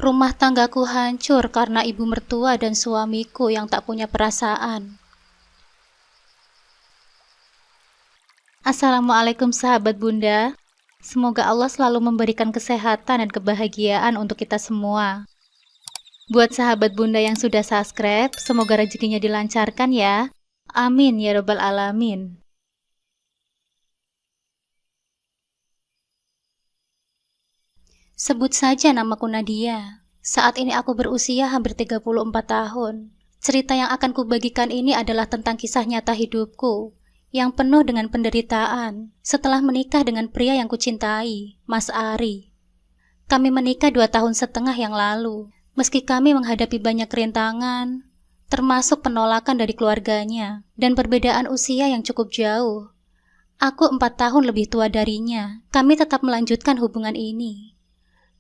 Rumah tanggaku hancur karena ibu mertua dan suamiku yang tak punya perasaan. Assalamualaikum sahabat Bunda. Semoga Allah selalu memberikan kesehatan dan kebahagiaan untuk kita semua. Buat sahabat Bunda yang sudah subscribe, semoga rezekinya dilancarkan ya. Amin ya robbal alamin. Sebut saja namaku Nadia. Saat ini aku berusia hampir 34 tahun. Cerita yang akan kubagikan ini adalah tentang kisah nyata hidupku yang penuh dengan penderitaan setelah menikah dengan pria yang kucintai, Mas Ari. Kami menikah 2 tahun setengah yang lalu. Meski kami menghadapi banyak rintangan, termasuk penolakan dari keluarganya dan perbedaan usia yang cukup jauh. Aku 4 tahun lebih tua darinya. Kami tetap melanjutkan hubungan ini.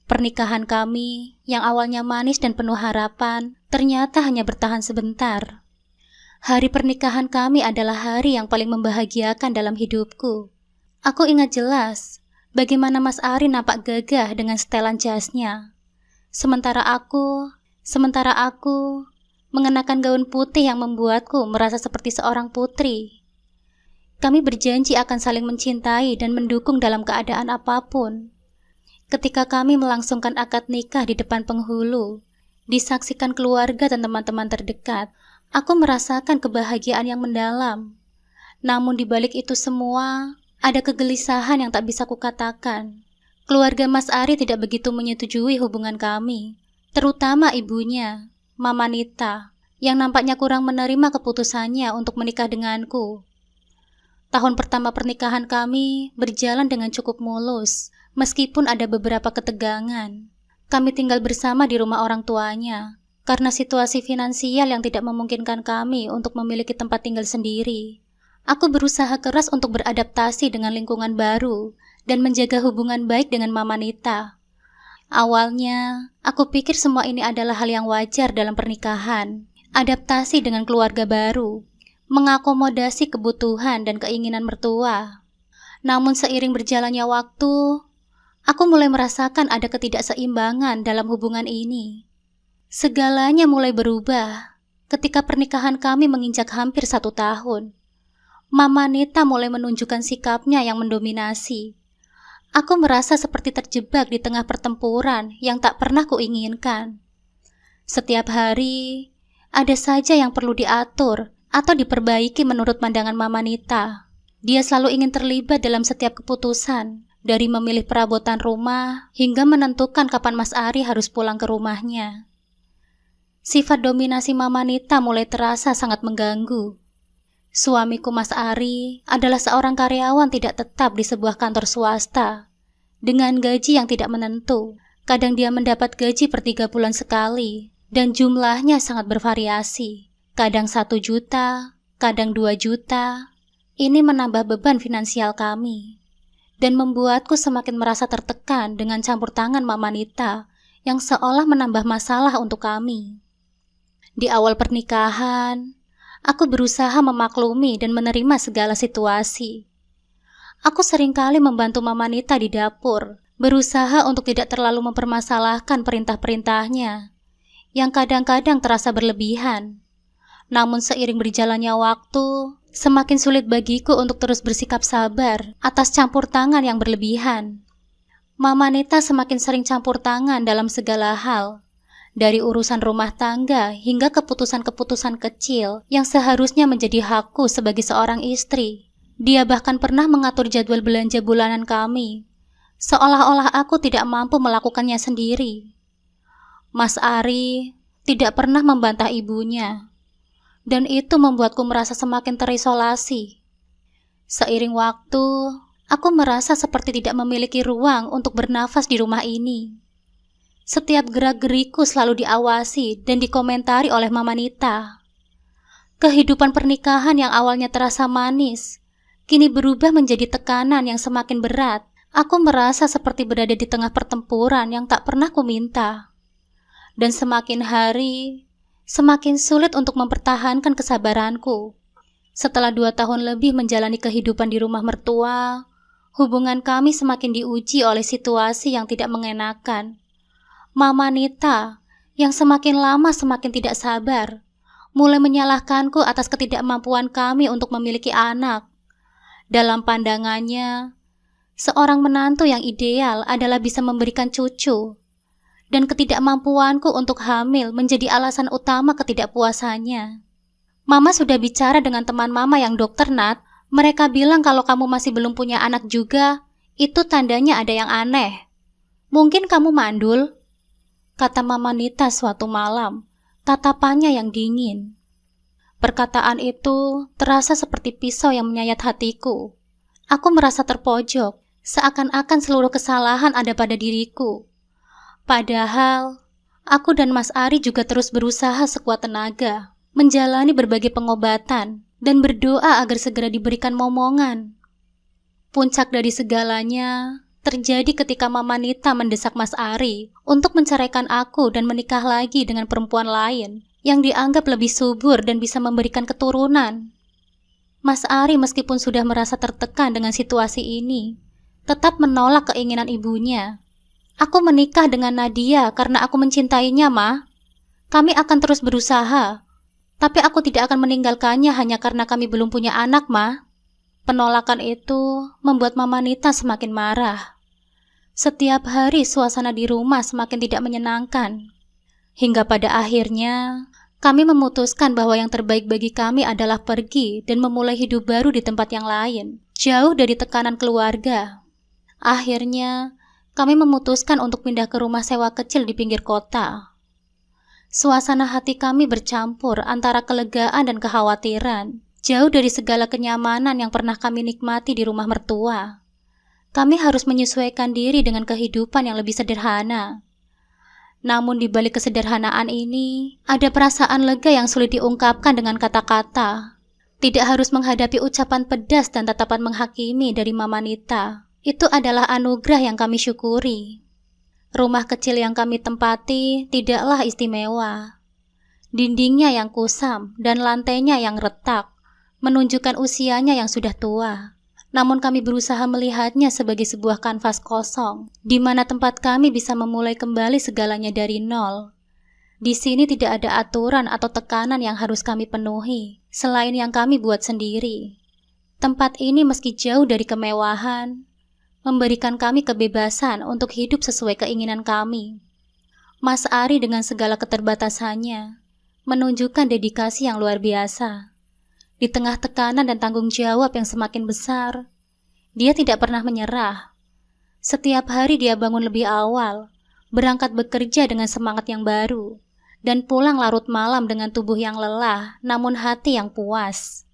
Pernikahan kami, yang awalnya manis dan penuh harapan, ternyata hanya bertahan sebentar. Hari pernikahan kami adalah hari yang paling membahagiakan dalam hidupku. Aku ingat jelas bagaimana Mas Ari nampak gagah dengan setelan jasnya. Sementara aku mengenakan gaun putih yang membuatku merasa seperti seorang putri. Kami berjanji akan saling mencintai dan mendukung dalam keadaan apapun. Ketika kami melangsungkan akad nikah di depan penghulu, disaksikan keluarga dan teman-teman terdekat, aku merasakan kebahagiaan yang mendalam. Namun di balik itu semua, ada kegelisahan yang tak bisa kukatakan. Keluarga Mas Ari tidak begitu menyetujui hubungan kami, terutama ibunya, Mama Nita, yang nampaknya kurang menerima keputusannya untuk menikah denganku. Tahun pertama pernikahan kami berjalan dengan cukup mulus, meskipun ada beberapa ketegangan. Kami tinggal bersama di rumah orang tuanya, karena situasi finansial yang tidak memungkinkan kami untuk memiliki tempat tinggal sendiri. Aku berusaha keras untuk beradaptasi dengan lingkungan baru dan menjaga hubungan baik dengan Mama Nita. Awalnya, aku pikir semua ini adalah hal yang wajar dalam pernikahan, adaptasi dengan keluarga baru, mengakomodasi kebutuhan dan keinginan mertua. Namun seiring berjalannya waktu, aku mulai merasakan ada ketidakseimbangan dalam hubungan ini. Segalanya mulai berubah ketika pernikahan kami menginjak hampir 1 tahun. Mama Nita mulai menunjukkan sikapnya yang mendominasi. Aku merasa seperti terjebak di tengah pertempuran yang tak pernah kuinginkan. Setiap hari, ada saja yang perlu diatur atau diperbaiki menurut pandangan Mama Nita. Dia selalu ingin terlibat dalam setiap keputusan, dari memilih perabotan rumah hingga menentukan kapan Mas Ari harus pulang ke rumahnya. Sifat dominasi Mama Nita mulai terasa sangat mengganggu. Suamiku Mas Ari adalah seorang karyawan tidak tetap di sebuah kantor swasta, dengan gaji yang tidak menentu. Kadang dia mendapat gaji per 3 bulan sekali, dan jumlahnya sangat bervariasi. Kadang 1 juta, kadang 2 juta. Ini menambah beban finansial kami, dan membuatku semakin merasa tertekan dengan campur tangan Mama Nita yang seolah menambah masalah untuk kami. Di awal pernikahan, aku berusaha memaklumi dan menerima segala situasi. Aku seringkali membantu Mama Nita di dapur, berusaha untuk tidak terlalu mempermasalahkan perintah-perintahnya, yang kadang-kadang terasa berlebihan. Namun seiring berjalannya waktu, semakin sulit bagiku untuk terus bersikap sabar atas campur tangan yang berlebihan. Mama Nita semakin sering campur tangan dalam segala hal, dari urusan rumah tangga hingga keputusan-keputusan kecil yang seharusnya menjadi hakku sebagai seorang istri. Dia bahkan pernah mengatur jadwal belanja bulanan kami, seolah-olah aku tidak mampu melakukannya sendiri. Mas Ari tidak pernah membantah ibunya, dan itu membuatku merasa semakin terisolasi. Seiring waktu, aku merasa seperti tidak memiliki ruang untuk bernafas di rumah ini. Setiap gerak-geriku selalu diawasi dan dikomentari oleh Mama Nita. Kehidupan pernikahan yang awalnya terasa manis, kini berubah menjadi tekanan yang semakin berat. Aku merasa seperti berada di tengah pertempuran yang tak pernah kuminta. Dan semakin hari, semakin sulit untuk mempertahankan kesabaranku. Setelah 2 tahun lebih menjalani kehidupan di rumah mertua, hubungan kami semakin diuji oleh situasi yang tidak mengenakan. Mama Nita yang semakin lama semakin tidak sabar, mulai menyalahkanku atas ketidakmampuan kami untuk memiliki anak. Dalam pandangannya, seorang menantu yang ideal adalah bisa memberikan cucu, dan ketidakmampuanku untuk hamil menjadi alasan utama ketidakpuasannya. Mama sudah bicara dengan teman mama yang dokter, Nat. Mereka bilang kalau kamu masih belum punya anak juga, itu tandanya ada yang aneh. Mungkin kamu mandul, kata Mama Nita suatu malam, tatapannya yang dingin. Perkataan itu terasa seperti pisau yang menyayat hatiku. Aku merasa terpojok, seakan-akan seluruh kesalahan ada pada diriku. Padahal, aku dan Mas Ari juga terus berusaha sekuat tenaga, menjalani berbagai pengobatan, dan berdoa agar segera diberikan momongan. Puncak dari segalanya terjadi ketika Mama Nita mendesak Mas Ari untuk menceraikan aku dan menikah lagi dengan perempuan lain yang dianggap lebih subur dan bisa memberikan keturunan. Mas Ari meskipun sudah merasa tertekan dengan situasi ini, tetap menolak keinginan ibunya. Aku menikah dengan Nadia karena aku mencintainya, Ma. Kami akan terus berusaha, tapi aku tidak akan meninggalkannya hanya karena kami belum punya anak, Ma. Penolakan itu membuat Mama Nita semakin marah. Setiap hari suasana di rumah semakin tidak menyenangkan. Hingga pada akhirnya, kami memutuskan bahwa yang terbaik bagi kami adalah pergi dan memulai hidup baru di tempat yang lain, jauh dari tekanan keluarga. Akhirnya, kami memutuskan untuk pindah ke rumah sewa kecil di pinggir kota. Suasana hati kami bercampur antara kelegaan dan kekhawatiran, jauh dari segala kenyamanan yang pernah kami nikmati di rumah mertua. Kami harus menyesuaikan diri dengan kehidupan yang lebih sederhana. Namun di balik kesederhanaan ini, ada perasaan lega yang sulit diungkapkan dengan kata-kata. Tidak harus menghadapi ucapan pedas dan tatapan menghakimi dari Mama Nita. Itu adalah anugerah yang kami syukuri. Rumah kecil yang kami tempati tidaklah istimewa. Dindingnya yang kusam dan lantainya yang retak menunjukkan usianya yang sudah tua. Namun kami berusaha melihatnya sebagai sebuah kanvas kosong, di mana tempat kami bisa memulai kembali segalanya dari nol. Di sini tidak ada aturan atau tekanan yang harus kami penuhi, selain yang kami buat sendiri. Tempat ini meski jauh dari kemewahan, memberikan kami kebebasan untuk hidup sesuai keinginan kami. Mas Ari dengan segala keterbatasannya, menunjukkan dedikasi yang luar biasa. Di tengah tekanan dan tanggung jawab yang semakin besar, dia tidak pernah menyerah. Setiap hari dia bangun lebih awal, berangkat bekerja dengan semangat yang baru, dan pulang larut malam dengan tubuh yang lelah, namun hati yang puas.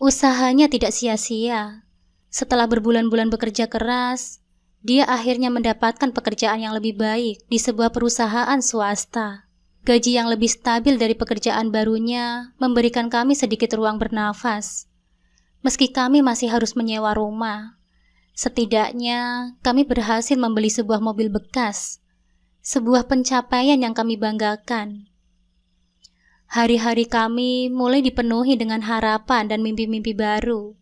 Usahanya tidak sia-sia. Setelah berbulan-bulan bekerja keras, dia akhirnya mendapatkan pekerjaan yang lebih baik di sebuah perusahaan swasta. Gaji yang lebih stabil dari pekerjaan barunya memberikan kami sedikit ruang bernafas. Meski kami masih harus menyewa rumah, setidaknya kami berhasil membeli sebuah mobil bekas, sebuah pencapaian yang kami banggakan. Hari-hari kami mulai dipenuhi dengan harapan dan mimpi-mimpi baru.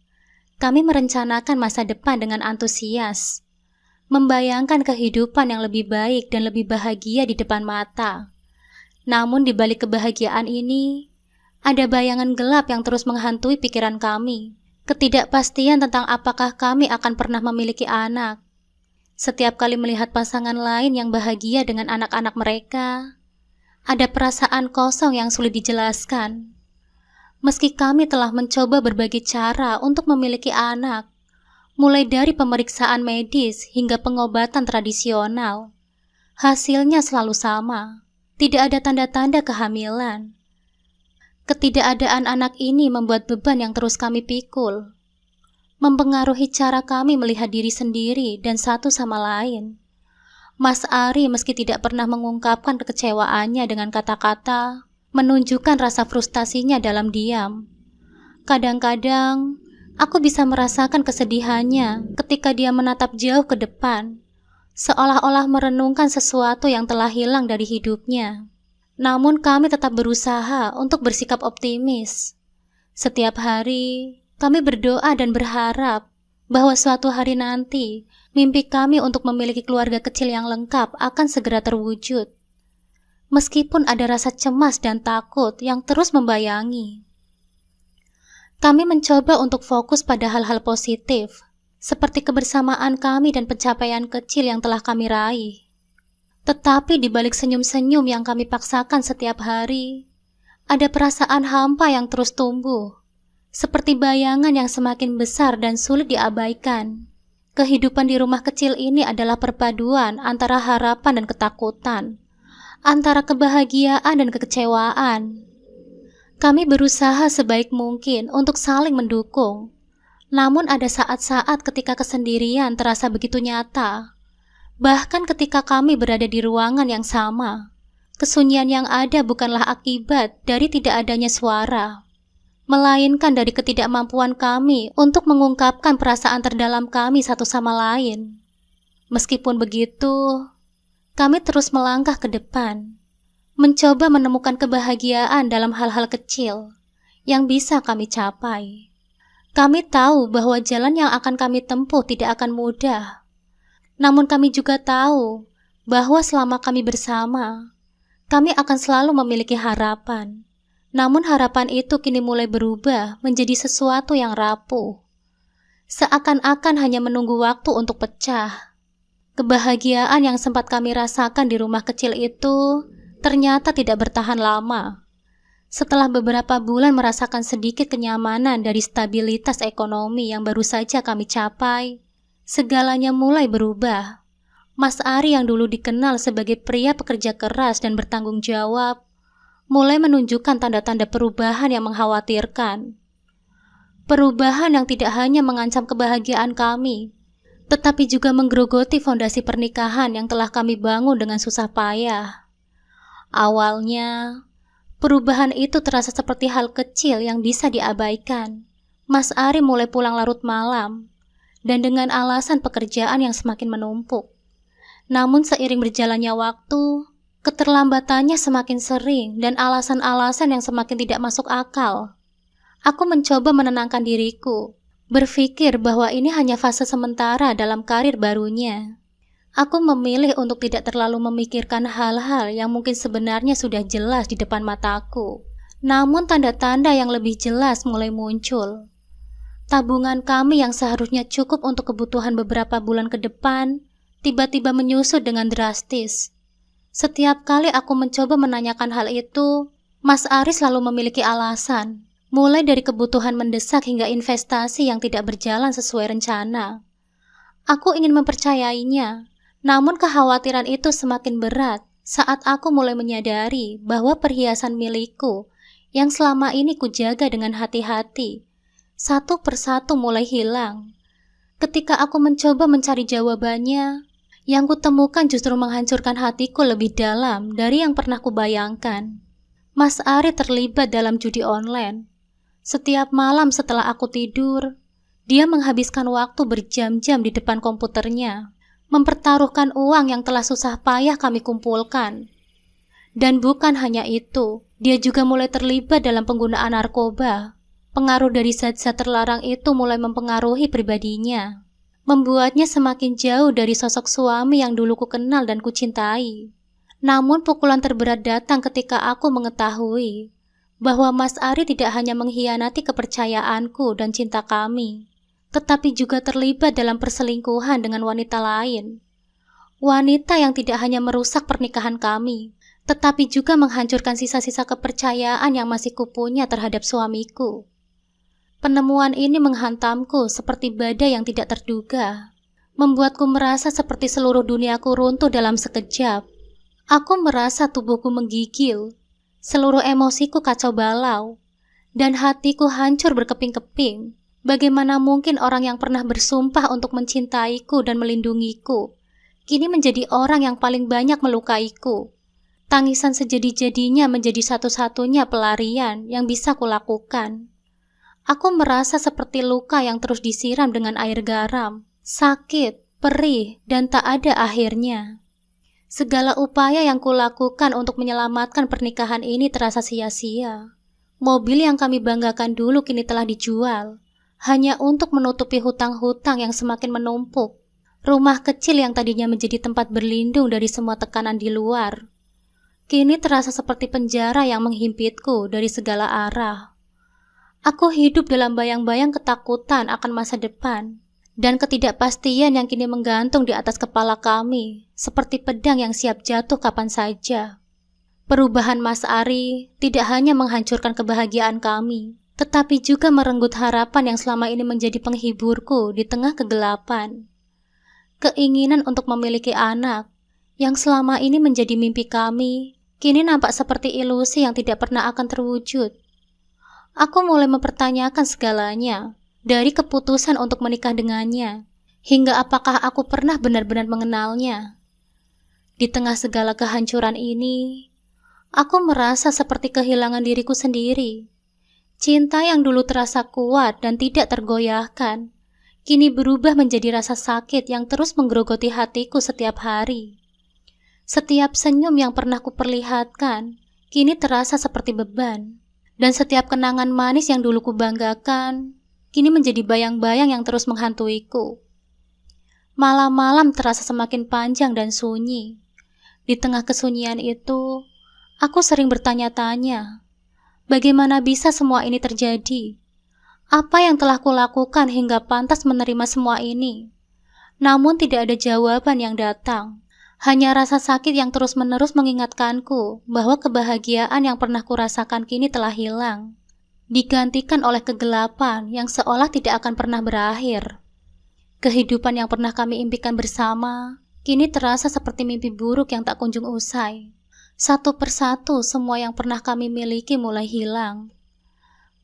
Kami merencanakan masa depan dengan antusias, membayangkan kehidupan yang lebih baik dan lebih bahagia di depan mata. Namun di balik kebahagiaan ini, ada bayangan gelap yang terus menghantui pikiran kami. Ketidakpastian tentang apakah kami akan pernah memiliki anak. Setiap kali melihat pasangan lain yang bahagia dengan anak-anak mereka, ada perasaan kosong yang sulit dijelaskan. Meski kami telah mencoba berbagai cara untuk memiliki anak, mulai dari pemeriksaan medis hingga pengobatan tradisional, hasilnya selalu sama. Tidak ada tanda-tanda kehamilan. Ketidakadaan anak ini membuat beban yang terus kami pikul, mempengaruhi cara kami melihat diri sendiri dan satu sama lain. Mas Ari meski tidak pernah mengungkapkan kekecewaannya dengan kata-kata, menunjukkan rasa frustasinya dalam diam. Kadang-kadang, aku bisa merasakan kesedihannya ketika dia menatap jauh ke depan, seolah-olah merenungkan sesuatu yang telah hilang dari hidupnya. Namun kami tetap berusaha untuk bersikap optimis. Setiap hari, kami berdoa dan berharap bahwa suatu hari nanti, mimpi kami untuk memiliki keluarga kecil yang lengkap akan segera terwujud. Meskipun ada rasa cemas dan takut yang terus membayangi, kami mencoba untuk fokus pada hal-hal positif, seperti kebersamaan kami dan pencapaian kecil yang telah kami raih. Tetapi di balik senyum-senyum yang kami paksakan setiap hari, ada perasaan hampa yang terus tumbuh, seperti bayangan yang semakin besar dan sulit diabaikan. Kehidupan di rumah kecil ini adalah perpaduan antara harapan dan ketakutan, antara kebahagiaan dan kekecewaan. Kami berusaha sebaik mungkin untuk saling mendukung, namun ada saat-saat ketika kesendirian terasa begitu nyata. Bahkan ketika kami berada di ruangan yang sama, kesunyian yang ada bukanlah akibat dari tidak adanya suara, melainkan dari ketidakmampuan kami untuk mengungkapkan perasaan terdalam kami satu sama lain. Meskipun begitu, kami terus melangkah ke depan, mencoba menemukan kebahagiaan dalam hal-hal kecil yang bisa kami capai. Kami tahu bahwa jalan yang akan kami tempuh tidak akan mudah. Namun kami juga tahu bahwa selama kami bersama, kami akan selalu memiliki harapan. Namun harapan itu kini mulai berubah menjadi sesuatu yang rapuh, seakan-akan hanya menunggu waktu untuk pecah. Kebahagiaan yang sempat kami rasakan di rumah kecil itu ternyata tidak bertahan lama. Setelah beberapa bulan merasakan sedikit kenyamanan dari stabilitas ekonomi yang baru saja kami capai, segalanya mulai berubah. Mas Ari yang dulu dikenal sebagai pria pekerja keras dan bertanggung jawab, mulai menunjukkan tanda-tanda perubahan yang mengkhawatirkan. Perubahan yang tidak hanya mengancam kebahagiaan kami, tetapi juga menggerogoti fondasi pernikahan yang telah kami bangun dengan susah payah. Awalnya, perubahan itu terasa seperti hal kecil yang bisa diabaikan. Mas Ari mulai pulang larut malam, dan dengan alasan pekerjaan yang semakin menumpuk. Namun seiring berjalannya waktu, keterlambatannya semakin sering dan alasan-alasan yang semakin tidak masuk akal. Aku mencoba menenangkan diriku, berpikir bahwa ini hanya fase sementara dalam karir barunya. Aku memilih untuk tidak terlalu memikirkan hal-hal yang mungkin sebenarnya sudah jelas di depan mataku. Namun tanda-tanda yang lebih jelas mulai muncul. Tabungan kami yang seharusnya cukup untuk kebutuhan beberapa bulan ke depan, tiba-tiba menyusut dengan drastis. Setiap kali aku mencoba menanyakan hal itu, Mas Ari selalu memiliki alasan, mulai dari kebutuhan mendesak hingga investasi yang tidak berjalan sesuai rencana. Aku ingin mempercayainya, namun kekhawatiran itu semakin berat saat aku mulai menyadari bahwa perhiasan milikku yang selama ini kujaga dengan hati-hati, satu persatu mulai hilang. Ketika aku mencoba mencari jawabannya, yang kutemukan justru menghancurkan hatiku lebih dalam dari yang pernah kubayangkan. Mas Ari terlibat dalam judi online. Setiap malam setelah aku tidur, dia menghabiskan waktu berjam-jam di depan komputernya, mempertaruhkan uang yang telah susah payah kami kumpulkan. Dan bukan hanya itu, dia juga mulai terlibat dalam penggunaan narkoba. Pengaruh dari zat-zat terlarang itu mulai mempengaruhi pribadinya, membuatnya semakin jauh dari sosok suami yang dulu ku kenal dan kucintai. Namun pukulan terberat datang ketika aku mengetahui bahwa Mas Ari tidak hanya mengkhianati kepercayaanku dan cinta kami, tetapi juga terlibat dalam perselingkuhan dengan wanita lain. Wanita yang tidak hanya merusak pernikahan kami, tetapi juga menghancurkan sisa-sisa kepercayaan yang masih kupunya terhadap suamiku. Penemuan ini menghantamku seperti badai yang tidak terduga, membuatku merasa seperti seluruh duniaku runtuh dalam sekejap. Aku merasa tubuhku menggigil, seluruh emosiku kacau balau, dan hatiku hancur berkeping-keping. Bagaimana mungkin orang yang pernah bersumpah untuk mencintaiku dan melindungiku, kini menjadi orang yang paling banyak melukaiku. Tangisan sejadi-jadinya menjadi satu-satunya pelarian yang bisa kulakukan. Aku merasa seperti luka yang terus disiram dengan air garam, sakit, perih, dan tak ada akhirnya. Segala upaya yang kulakukan untuk menyelamatkan pernikahan ini terasa sia-sia. Mobil yang kami banggakan dulu kini telah dijual. hanya untuk menutupi hutang-hutang yang semakin menumpuk. Rumah kecil yang tadinya menjadi tempat berlindung dari semua tekanan di luar, kini terasa seperti penjara yang menghimpitku dari segala arah. Aku hidup dalam bayang-bayang ketakutan akan masa depan, dan ketidakpastian yang kini menggantung di atas kepala kami, seperti pedang yang siap jatuh kapan saja. Perubahan Mas Ari tidak hanya menghancurkan kebahagiaan kami, tetapi juga merenggut harapan yang selama ini menjadi penghiburku di tengah kegelapan. Keinginan untuk memiliki anak, yang selama ini menjadi mimpi kami, kini nampak seperti ilusi yang tidak pernah akan terwujud. Aku mulai mempertanyakan segalanya, dari keputusan untuk menikah dengannya, hingga apakah aku pernah benar-benar mengenalnya. Di tengah segala kehancuran ini, aku merasa seperti kehilangan diriku sendiri. Cinta yang dulu terasa kuat dan tidak tergoyahkan, kini berubah menjadi rasa sakit yang terus menggerogoti hatiku setiap hari. Setiap senyum yang pernah kuperlihatkan, kini terasa seperti beban. Dan setiap kenangan manis yang dulu kubanggakan, kini menjadi bayang-bayang yang terus menghantuiku. Malam-malam terasa semakin panjang dan sunyi. Di tengah kesunyian itu, aku sering bertanya-tanya, bagaimana bisa semua ini terjadi? Apa yang telah kulakukan hingga pantas menerima semua ini? Namun tidak ada jawaban yang datang. Hanya rasa sakit yang terus-menerus mengingatkanku bahwa kebahagiaan yang pernah kurasakan kini telah hilang, digantikan oleh kegelapan yang seolah tidak akan pernah berakhir. Kehidupan yang pernah kami impikan bersama, kini terasa seperti mimpi buruk yang tak kunjung usai. Satu persatu semua yang pernah kami miliki mulai hilang,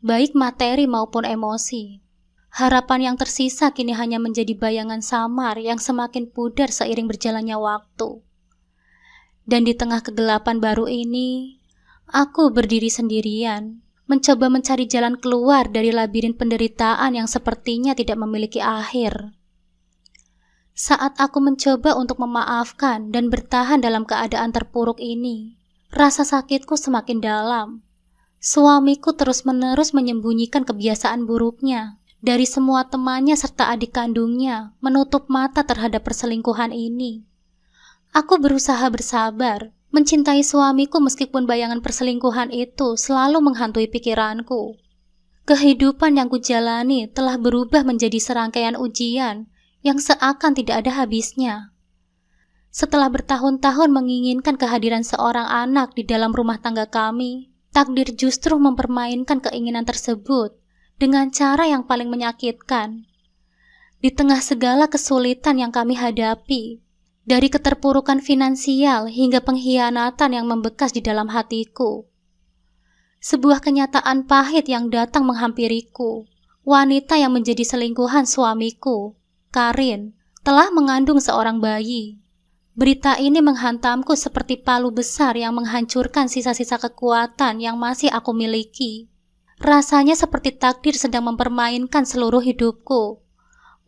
baik materi maupun emosi. Harapan yang tersisa kini hanya menjadi bayangan samar yang semakin pudar seiring berjalannya waktu. Dan di tengah kegelapan baru ini, aku berdiri sendirian, mencoba mencari jalan keluar dari labirin penderitaan yang sepertinya tidak memiliki akhir. Saat aku mencoba untuk memaafkan dan bertahan dalam keadaan terpuruk ini, rasa sakitku semakin dalam. Suamiku terus-menerus menyembunyikan kebiasaan buruknya dari semua temannya serta adik kandungnya, menutup mata terhadap perselingkuhan ini. Aku berusaha bersabar, mencintai suamiku meskipun bayangan perselingkuhan itu selalu menghantui pikiranku. Kehidupan yang kujalani telah berubah menjadi serangkaian ujian yang seakan tidak ada habisnya. Setelah bertahun-tahun menginginkan kehadiran seorang anak di dalam rumah tangga kami, takdir justru mempermainkan keinginan tersebut dengan cara yang paling menyakitkan. Di tengah segala kesulitan yang kami hadapi, dari keterpurukan finansial hingga pengkhianatan yang membekas di dalam hatiku, sebuah kenyataan pahit yang datang menghampiriku. Wanita yang menjadi selingkuhan suamiku, Karin, telah mengandung seorang bayi. Berita ini menghantamku seperti palu besar yang menghancurkan sisa-sisa kekuatan yang masih aku miliki. Rasanya seperti takdir sedang mempermainkan seluruh hidupku,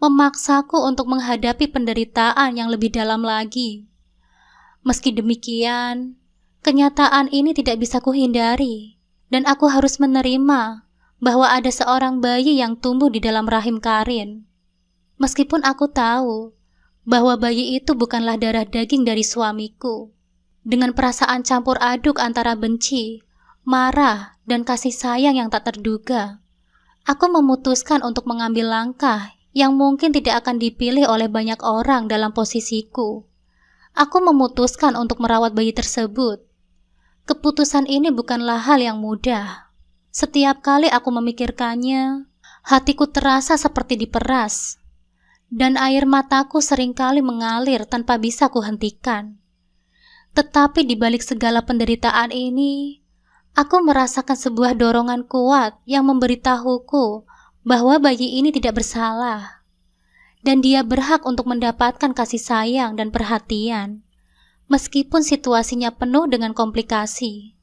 memaksaku untuk menghadapi penderitaan yang lebih dalam lagi. Meski demikian, kenyataan ini tidak bisa kuhindari, dan aku harus menerima bahwa ada seorang bayi yang tumbuh di dalam rahim Karin. Meskipun aku tahu bahwa bayi itu bukanlah darah daging dari suamiku. Dengan perasaan campur aduk antara benci, marah, dan kasih sayang yang tak terduga, aku memutuskan untuk mengambil langkah yang mungkin tidak akan dipilih oleh banyak orang dalam posisiku. Aku memutuskan untuk merawat bayi tersebut. Keputusan ini bukanlah hal yang mudah. Setiap kali aku memikirkannya, hatiku terasa seperti diperas, dan air mataku seringkali mengalir tanpa bisa kuhentikan. Tetapi di balik segala penderitaan ini, aku merasakan sebuah dorongan kuat yang memberitahuku bahwa bayi ini tidak bersalah, dan dia berhak untuk mendapatkan kasih sayang dan perhatian, meskipun situasinya penuh dengan komplikasi.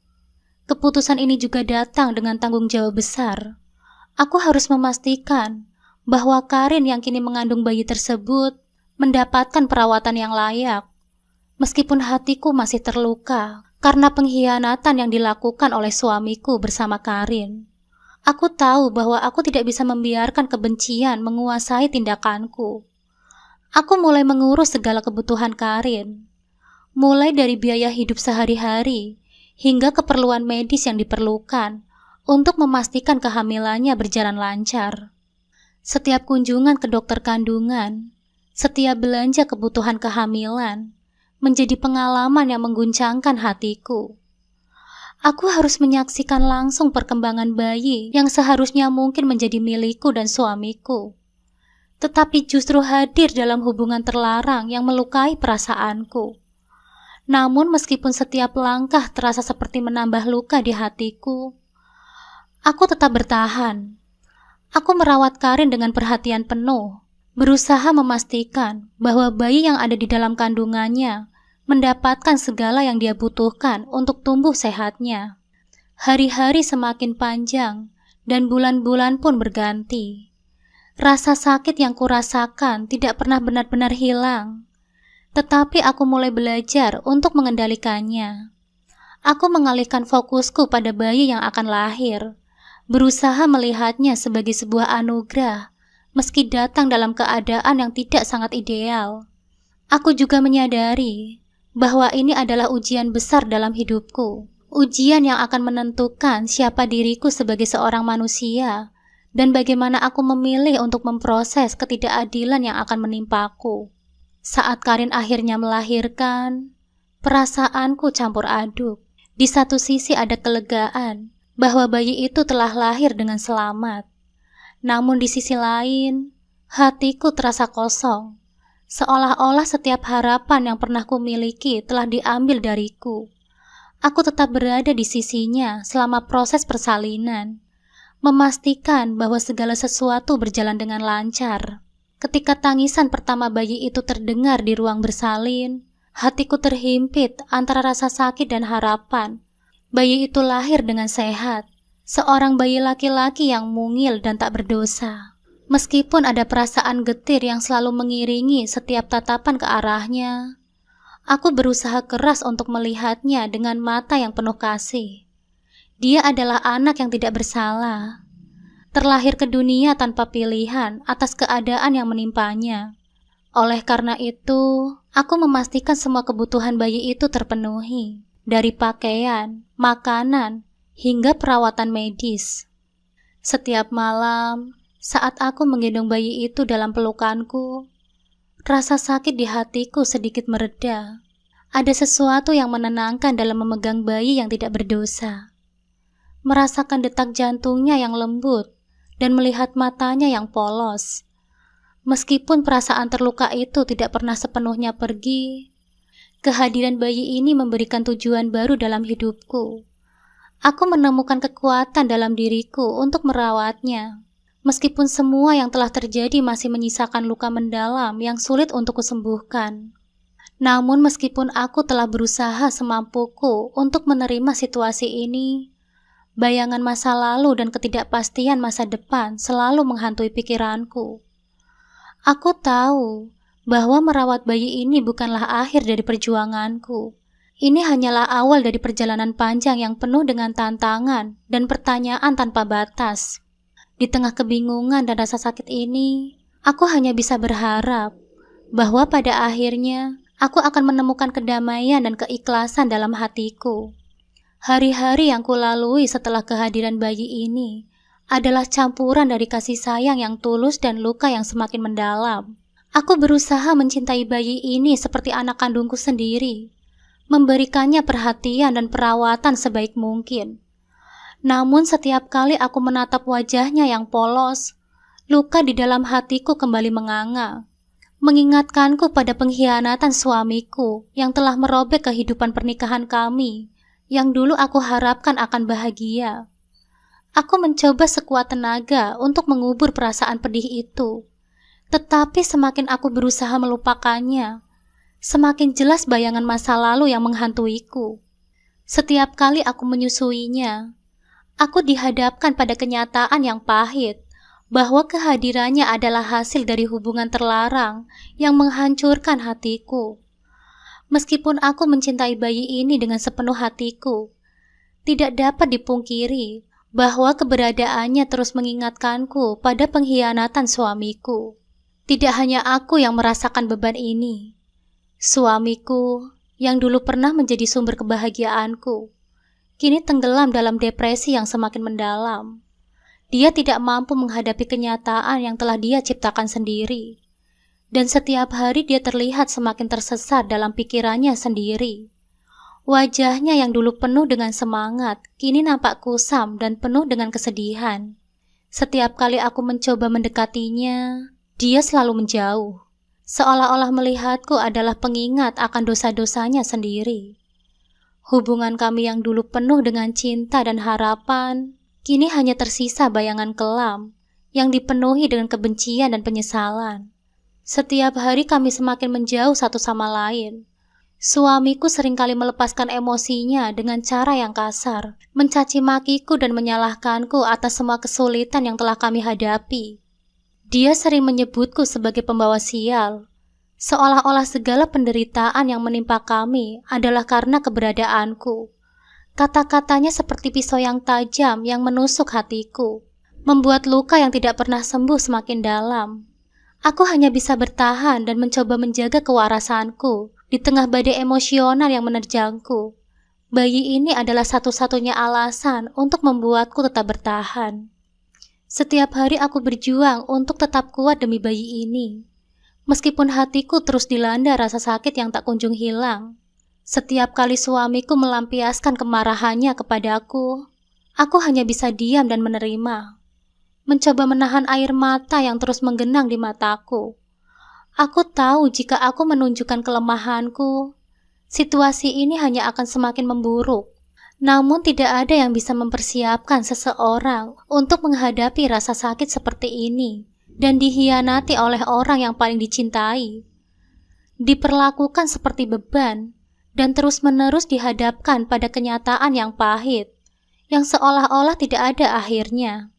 Keputusan ini juga datang dengan tanggung jawab besar. Aku harus memastikan bahwa Karin yang kini mengandung bayi tersebut mendapatkan perawatan yang layak, meskipun hatiku masih terluka karena pengkhianatan yang dilakukan oleh suamiku bersama Karin. Aku tahu bahwa aku tidak bisa membiarkan kebencian menguasai tindakanku. Aku mulai mengurus segala kebutuhan Karin, mulai dari biaya hidup sehari-hari hingga keperluan medis yang diperlukan untuk memastikan kehamilannya berjalan lancar. Setiap kunjungan ke dokter kandungan, setiap belanja kebutuhan kehamilan, menjadi pengalaman yang mengguncangkan hatiku. Aku harus menyaksikan langsung perkembangan bayi yang seharusnya mungkin menjadi milikku dan suamiku, tetapi justru hadir dalam hubungan terlarang yang melukai perasaanku. Namun meskipun setiap langkah terasa seperti menambah luka di hatiku, aku tetap bertahan. Aku merawat Karin dengan perhatian penuh, berusaha memastikan bahwa bayi yang ada di dalam kandungannya mendapatkan segala yang dia butuhkan untuk tumbuh sehatnya. Hari-hari semakin panjang dan bulan-bulan pun berganti. Rasa sakit yang kurasakan tidak pernah benar-benar hilang, tetapi aku mulai belajar untuk mengendalikannya. Aku mengalihkan fokusku pada bayi yang akan lahir, berusaha melihatnya sebagai sebuah anugerah, meski datang dalam keadaan yang tidak sangat ideal. Aku juga menyadari bahwa ini adalah ujian besar dalam hidupku, ujian yang akan menentukan siapa diriku sebagai seorang manusia dan bagaimana aku memilih untuk memproses ketidakadilan yang akan menimpaku. Saat Karin akhirnya melahirkan, perasaanku campur aduk. Di satu sisi ada kelegaan bahwa bayi itu telah lahir dengan selamat. Namun di sisi lain, hatiku terasa kosong. Seolah-olah setiap harapan yang pernah kumiliki telah diambil dariku. Aku tetap berada di sisinya selama proses persalinan, memastikan bahwa segala sesuatu berjalan dengan lancar. Ketika tangisan pertama bayi itu terdengar di ruang bersalin, hatiku terhimpit antara rasa sakit dan harapan. Bayi itu lahir dengan sehat, seorang bayi laki-laki yang mungil dan tak berdosa. Meskipun ada perasaan getir yang selalu mengiringi setiap tatapan ke arahnya, aku berusaha keras untuk melihatnya dengan mata yang penuh kasih. Dia adalah anak yang tidak bersalah, terlahir ke dunia tanpa pilihan atas keadaan yang menimpanya. Oleh karena itu, aku memastikan semua kebutuhan bayi itu terpenuhi, dari pakaian, makanan, hingga perawatan medis. Setiap malam, saat aku menggendong bayi itu dalam pelukanku, rasa sakit di hatiku sedikit mereda. Ada sesuatu yang menenangkan dalam memegang bayi yang tidak berdosa. Merasakan detak jantungnya yang lembut dan melihat matanya yang polos. Meskipun perasaan terluka itu tidak pernah sepenuhnya pergi, kehadiran bayi ini memberikan tujuan baru dalam hidupku. Aku menemukan kekuatan dalam diriku untuk merawatnya. Meskipun semua yang telah terjadi masih menyisakan luka mendalam yang sulit untuk kusembuhkan. Namun meskipun aku telah berusaha semampuku untuk menerima situasi ini, bayangan masa lalu dan ketidakpastian masa depan selalu menghantui pikiranku. Aku tahu bahwa merawat bayi ini bukanlah akhir dari perjuanganku. Ini hanyalah awal dari perjalanan panjang yang penuh dengan tantangan dan pertanyaan tanpa batas. Di tengah kebingungan dan rasa sakit ini, aku hanya bisa berharap bahwa pada akhirnya aku akan menemukan kedamaian dan keikhlasan dalam hatiku. Hari-hari yang kulalui setelah kehadiran bayi ini adalah campuran dari kasih sayang yang tulus dan luka yang semakin mendalam. Aku berusaha mencintai bayi ini seperti anak kandungku sendiri, memberikannya perhatian dan perawatan sebaik mungkin. Namun setiap kali aku menatap wajahnya yang polos, luka di dalam hatiku kembali menganga, mengingatkanku pada pengkhianatan suamiku yang telah merobek kehidupan pernikahan kami, yang dulu aku harapkan akan bahagia. Aku mencoba sekuat tenaga untuk mengubur perasaan pedih itu, tetapi semakin aku berusaha melupakannya, semakin jelas bayangan masa lalu yang menghantuiku. Setiap kali aku menyusuinya, aku dihadapkan pada kenyataan yang pahit, bahwa kehadirannya adalah hasil dari hubungan terlarang yang menghancurkan hatiku. Meskipun aku mencintai bayi ini dengan sepenuh hatiku, tidak dapat dipungkiri bahwa keberadaannya terus mengingatkanku pada pengkhianatan suamiku. Tidak hanya aku yang merasakan beban ini. Suamiku, yang dulu pernah menjadi sumber kebahagiaanku, kini tenggelam dalam depresi yang semakin mendalam. Dia tidak mampu menghadapi kenyataan yang telah dia ciptakan sendiri. Dan setiap hari dia terlihat semakin tersesat dalam pikirannya sendiri. Wajahnya yang dulu penuh dengan semangat, kini nampak kusam dan penuh dengan kesedihan. Setiap kali aku mencoba mendekatinya, dia selalu menjauh, seolah-olah melihatku adalah pengingat akan dosa-dosanya sendiri. Hubungan kami yang dulu penuh dengan cinta dan harapan, kini hanya tersisa bayangan kelam yang dipenuhi dengan kebencian dan penyesalan. Setiap hari kami semakin menjauh satu sama lain. Suamiku seringkali melepaskan emosinya dengan cara yang kasar, mencaci makiku dan menyalahkanku atas semua kesulitan yang telah kami hadapi. Dia sering menyebutku sebagai pembawa sial, seolah-olah segala penderitaan yang menimpa kami adalah karena keberadaanku. Kata-katanya seperti pisau yang tajam yang menusuk hatiku, membuat luka yang tidak pernah sembuh semakin dalam. Aku hanya bisa bertahan dan mencoba menjaga kewarasanku di tengah badai emosional yang menerjangku. Bayi ini adalah satu-satunya alasan untuk membuatku tetap bertahan. Setiap hari aku berjuang untuk tetap kuat demi bayi ini. Meskipun hatiku terus dilanda rasa sakit yang tak kunjung hilang. Setiap kali suamiku melampiaskan kemarahannya kepadaku, aku hanya bisa diam dan menerima. Mencoba menahan air mata yang terus menggenang di mataku. Aku tahu jika aku menunjukkan kelemahanku, situasi ini hanya akan semakin memburuk. Namun tidak ada yang bisa mempersiapkan seseorang untuk menghadapi rasa sakit seperti ini dan dikhianati oleh orang yang paling dicintai. Diperlakukan seperti beban dan terus-menerus dihadapkan pada kenyataan yang pahit, yang seolah-olah tidak ada akhirnya.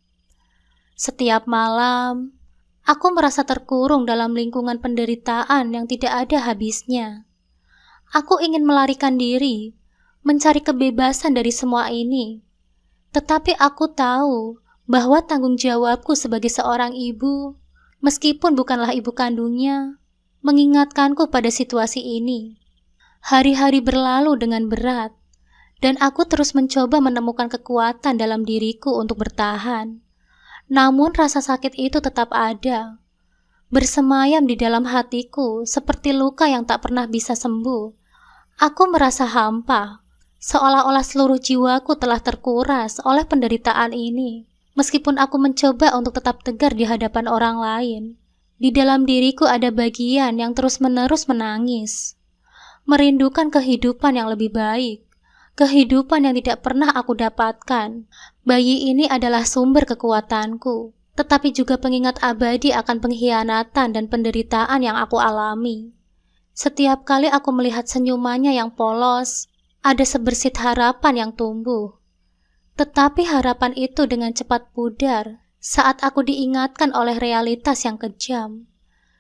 Setiap malam, aku merasa terkurung dalam lingkungan penderitaan yang tidak ada habisnya. Aku ingin melarikan diri, mencari kebebasan dari semua ini. Tetapi aku tahu bahwa tanggung jawabku sebagai seorang ibu, meskipun bukanlah ibu kandungnya, mengingatkanku pada situasi ini. Hari-hari berlalu dengan berat, dan aku terus mencoba menemukan kekuatan dalam diriku untuk bertahan. Namun rasa sakit itu tetap ada, bersemayam di dalam hatiku seperti luka yang tak pernah bisa sembuh. Aku merasa hampa, seolah-olah seluruh jiwaku telah terkuras oleh penderitaan ini. Meskipun aku mencoba untuk tetap tegar di hadapan orang lain, di dalam diriku ada bagian yang terus-menerus menangis, merindukan kehidupan yang lebih baik, kehidupan yang tidak pernah aku dapatkan. Bayi ini adalah sumber kekuatanku, tetapi juga pengingat abadi akan pengkhianatan dan penderitaan yang aku alami. Setiap kali aku melihat senyumannya yang polos, ada sebersit harapan yang tumbuh. Tetapi harapan itu dengan cepat pudar saat aku diingatkan oleh realitas yang kejam.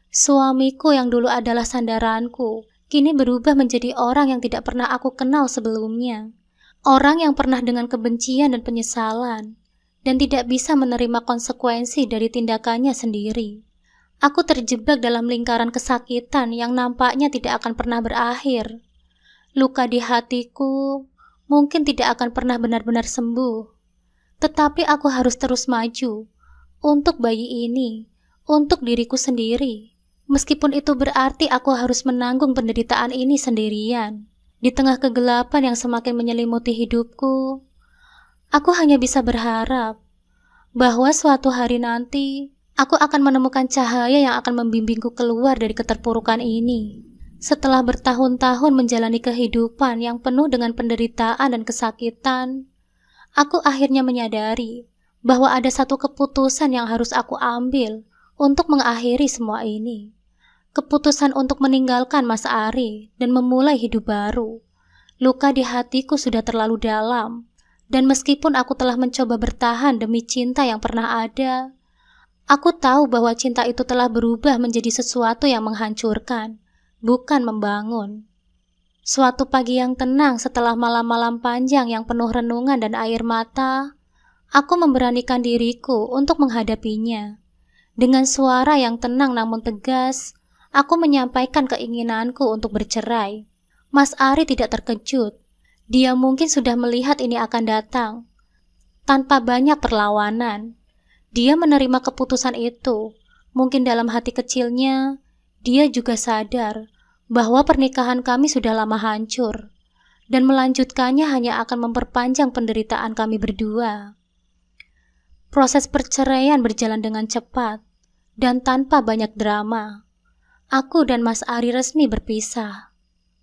Suamiku yang dulu adalah sandaranku, kini berubah menjadi orang yang tidak pernah aku kenal sebelumnya. Orang yang pernah dengan kebencian dan penyesalan, dan tidak bisa menerima konsekuensi dari tindakannya sendiri. Aku terjebak dalam lingkaran kesakitan yang nampaknya tidak akan pernah berakhir. Luka di hatiku mungkin tidak akan pernah benar-benar sembuh. Tetapi aku harus terus maju, untuk bayi ini, untuk diriku sendiri. Meskipun itu berarti aku harus menanggung penderitaan ini sendirian. Di tengah kegelapan yang semakin menyelimuti hidupku, aku hanya bisa berharap bahwa suatu hari nanti aku akan menemukan cahaya yang akan membimbingku keluar dari keterpurukan ini. Setelah bertahun-tahun menjalani kehidupan yang penuh dengan penderitaan dan kesakitan, aku akhirnya menyadari bahwa ada satu keputusan yang harus aku ambil untuk mengakhiri semua ini. Keputusan untuk meninggalkan Mas Ari dan memulai hidup baru. Luka di hatiku sudah terlalu dalam, dan meskipun aku telah mencoba bertahan demi cinta yang pernah ada, aku tahu bahwa cinta itu telah berubah menjadi sesuatu yang menghancurkan, bukan membangun. Suatu pagi yang tenang setelah malam-malam panjang yang penuh renungan dan air mata, Aku memberanikan diriku untuk menghadapinya. Dengan suara yang tenang namun tegas, aku menyampaikan keinginanku untuk bercerai. Mas Ari tidak terkejut. Dia mungkin sudah melihat ini akan datang. Tanpa banyak perlawanan, dia menerima keputusan itu. Mungkin dalam hati kecilnya, dia juga sadar bahwa pernikahan kami sudah lama hancur, dan melanjutkannya hanya akan memperpanjang penderitaan kami berdua. Proses perceraian berjalan dengan cepat, dan tanpa banyak drama. Aku dan Mas Ari resmi berpisah.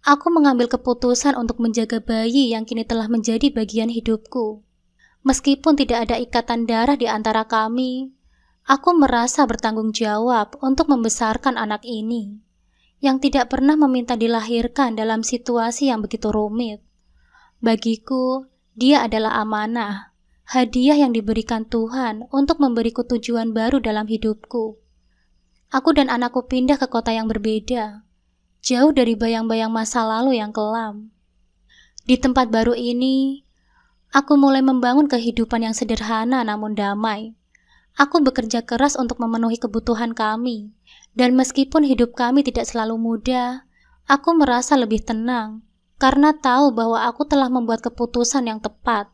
Aku mengambil keputusan untuk menjaga bayi yang kini telah menjadi bagian hidupku. Meskipun tidak ada ikatan darah di antara kami, aku merasa bertanggung jawab untuk membesarkan anak ini, yang tidak pernah meminta dilahirkan dalam situasi yang begitu rumit. Bagiku, dia adalah amanah, hadiah yang diberikan Tuhan untuk memberiku tujuan baru dalam hidupku. Aku dan anakku pindah ke kota yang berbeda, jauh dari bayang-bayang masa lalu yang kelam. Di tempat baru ini, aku mulai membangun kehidupan yang sederhana namun damai. Aku bekerja keras untuk memenuhi kebutuhan kami, dan meskipun hidup kami tidak selalu mudah, aku merasa lebih tenang karena tahu bahwa aku telah membuat keputusan yang tepat.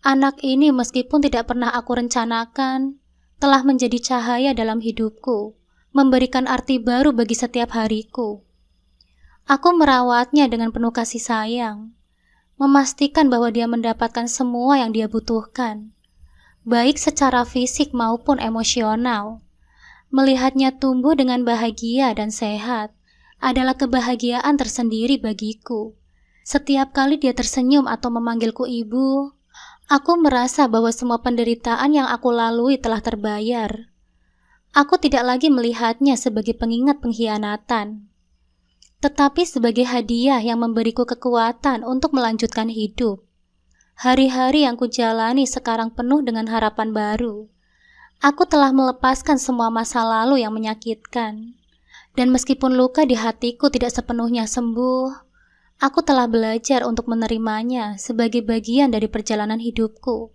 Anak ini meskipun tidak pernah aku rencanakan, telah menjadi cahaya dalam hidupku, memberikan arti baru bagi setiap hariku. Aku merawatnya dengan penuh kasih sayang, memastikan bahwa dia mendapatkan semua yang dia butuhkan, baik secara fisik maupun emosional. Melihatnya tumbuh dengan bahagia dan sehat adalah kebahagiaan tersendiri bagiku. Setiap kali dia tersenyum atau memanggilku ibu, aku merasa bahwa semua penderitaan yang aku lalui telah terbayar. Aku tidak lagi melihatnya sebagai pengingat pengkhianatan, tetapi sebagai hadiah yang memberiku kekuatan untuk melanjutkan hidup. Hari-hari yang kujalani sekarang penuh dengan harapan baru. Aku telah melepaskan semua masa lalu yang menyakitkan. Dan meskipun luka di hatiku tidak sepenuhnya sembuh, aku telah belajar untuk menerimanya sebagai bagian dari perjalanan hidupku.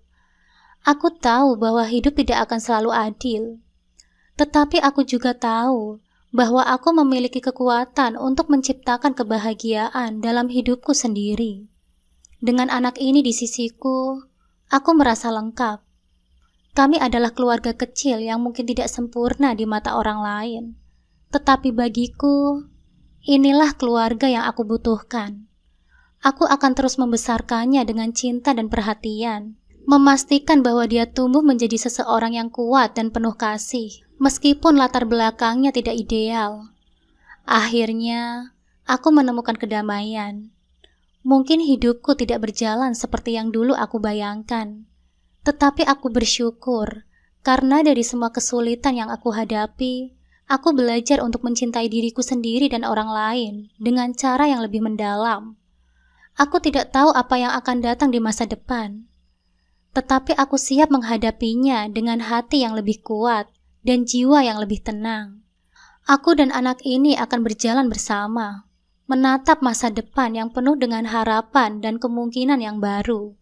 Aku tahu bahwa hidup tidak akan selalu adil. Tetapi aku juga tahu bahwa aku memiliki kekuatan untuk menciptakan kebahagiaan dalam hidupku sendiri. Dengan anak ini di sisiku, aku merasa lengkap. Kami adalah keluarga kecil yang mungkin tidak sempurna di mata orang lain. Tetapi bagiku, inilah keluarga yang aku butuhkan. Aku akan terus membesarkannya dengan cinta dan perhatian, memastikan bahwa dia tumbuh menjadi seseorang yang kuat dan penuh kasih. Meskipun latar belakangnya tidak ideal, akhirnya aku menemukan kedamaian. Mungkin hidupku tidak berjalan seperti yang dulu aku bayangkan, tetapi aku bersyukur karena dari semua kesulitan yang aku hadapi, aku belajar untuk mencintai diriku sendiri dan orang lain dengan cara yang lebih mendalam. Aku tidak tahu apa yang akan datang di masa depan, tetapi aku siap menghadapinya dengan hati yang lebih kuat dan jiwa yang lebih tenang. Aku dan anak ini akan berjalan bersama, menatap masa depan yang penuh dengan harapan dan kemungkinan yang baru.